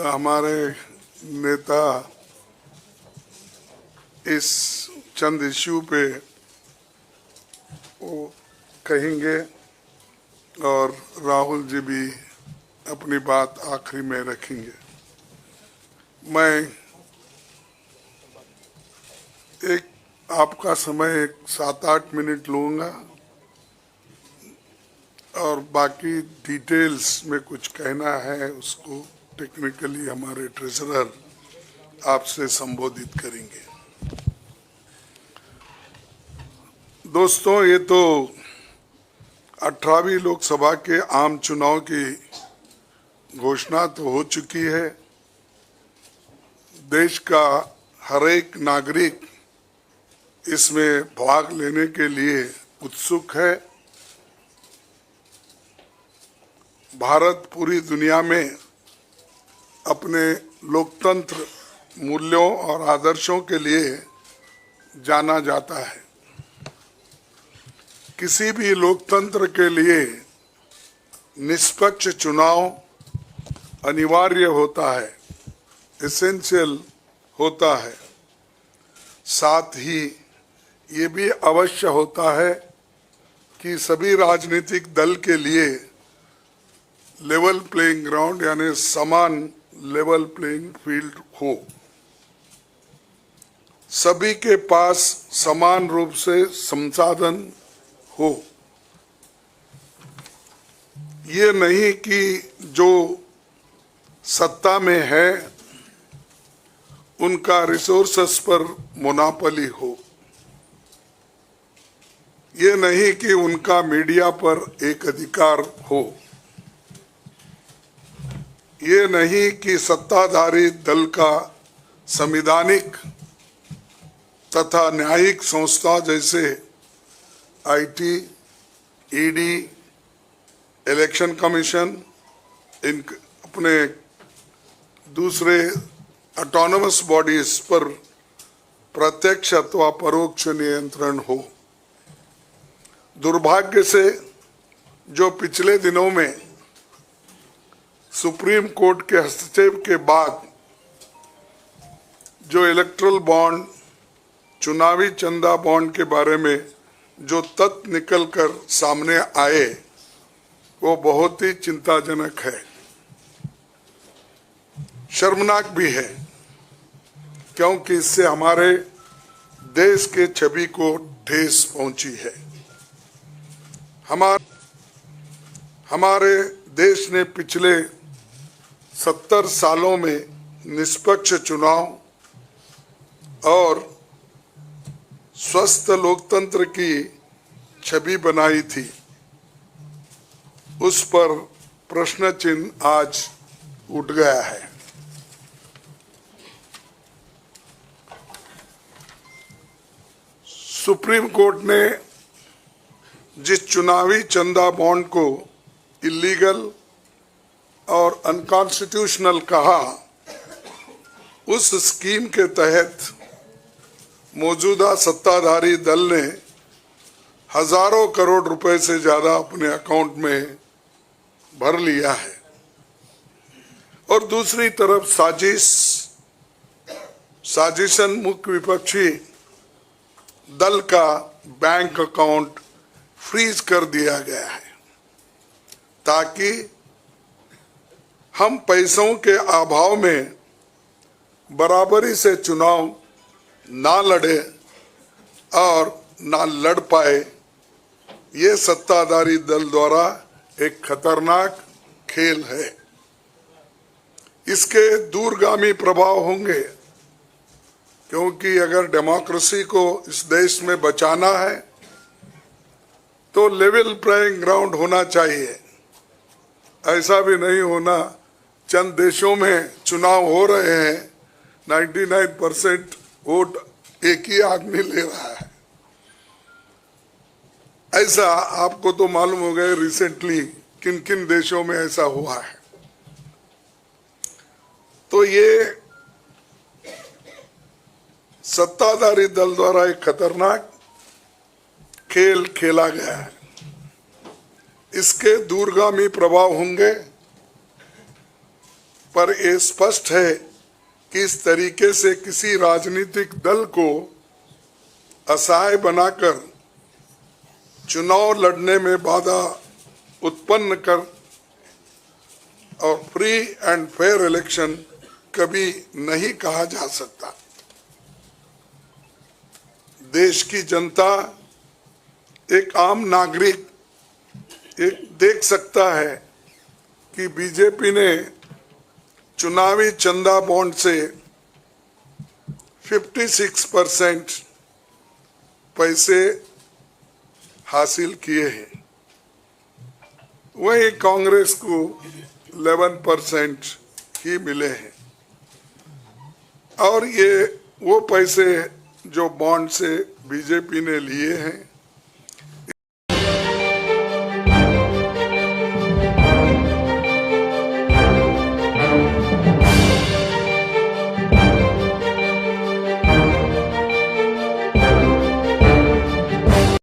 हमारे नेता इस चंद इश्यू पे वो कहेंगे और राहुल जी भी अपनी बात आखिरी में रखेंगे। मैं आपका समय 7-8 मिनट लूँगा और बाकी डिटेल्स में कुछ कहना है उसको टेक्निकली हमारे ट्रेजरर आपसे संबोधित करेंगे। दोस्तों, ये तो 18वीं लोकसभा के आम चुनाव की घोषणा तो हो चुकी है। देश का हर एक नागरिक इसमें भाग लेने के लिए उत्सुक है। भारत पूरी दुनिया में अपने लोकतंत्र मूल्यों और आदर्शों के लिए जाना जाता है। किसी भी लोकतंत्र के लिए निष्पक्ष चुनाव अनिवार्य होता है, एसेंशियल होता है। साथ ही ये भी अवश्य होता है कि सभी राजनीतिक दल के लिए लेवल प्लेइंग ग्राउंड यानी समान लेवल प्लेइंग फील्ड हो, सभी के पास समान रूप से संसाधन हो। ये नहीं कि जो सत्ता में है उनका रिसोर्सेस पर मोनोपोली हो। ये नहीं कि उनका मीडिया पर एक अधिकार हो। ये नहीं कि सत्ताधारी दल का संवैधानिक तथा न्यायिक संस्था जैसे आईटी, ईडी, इलेक्शन कमीशन, इन अपने दूसरे ऑटोनमस बॉडीज पर प्रत्यक्ष अथवा परोक्ष नियंत्रण हो। दुर्भाग्य से जो पिछले दिनों में सुप्रीम कोर्ट के हस्तक्षेप के बाद जो इलेक्ट्रल बॉन्ड, चुनावी चंदा बॉन्ड के बारे में जो तथ्य निकलकर सामने आए वो बहुत ही चिंताजनक है, शर्मनाक भी है, क्योंकि इससे हमारे देश के छवि को ठेस पहुंची है। हमारे देश ने पिछले 70 सालों में निष्पक्ष चुनाव और स्वस्थ लोकतंत्र की छवि बनाई थी। उस पर प्रश्न चिन्ह आज उठ गया है। सुप्रीम कोर्ट ने जिस चुनावी चंदा बॉन्ड को इलीगल और अनकॉन्स्टिट्यूशनल कहा, उस स्कीम के तहत मौजूदा सत्ताधारी दल ने हजारों करोड़ रुपए से ज्यादा अपने अकाउंट में भर लिया है और दूसरी तरफ साजिशन मुख्य विपक्षी दल का बैंक अकाउंट फ्रीज कर दिया गया है ताकि हम पैसों के अभाव में बराबरी से चुनाव ना लड़े और ना लड़ पाए। ये सत्ताधारी दल द्वारा एक खतरनाक खेल है। इसके दूरगामी प्रभाव होंगे, क्योंकि अगर डेमोक्रेसी को इस देश में बचाना है तो लेवल प्लेइंग ग्राउंड होना चाहिए। ऐसा भी नहीं होना चंद देशों में चुनाव हो रहे हैं, 99% वोट एक ही आदमी ले रहा है। ऐसा आपको तो मालूम हो गया रिसेंटली किन किन देशों में ऐसा हुआ है। तो ये सत्ताधारी दल द्वारा एक खतरनाक खेल खेला गया है। इसके दूरगामी प्रभाव होंगे। पर यह स्पष्ट है कि इस तरीके से किसी राजनीतिक दल को असहाय बनाकर चुनाव लड़ने में बाधा उत्पन्न कर और फ्री एंड फेयर इलेक्शन कभी नहीं कहा जा सकता। देश की जनता, एक आम नागरिक एक देख सकता है कि बीजेपी ने चुनावी चंदा बॉन्ड से 56% पैसे हासिल किए हैं, वहीं कांग्रेस को 11% ही मिले हैं। और ये वो पैसे जो बॉन्ड से बीजेपी ने लिए हैं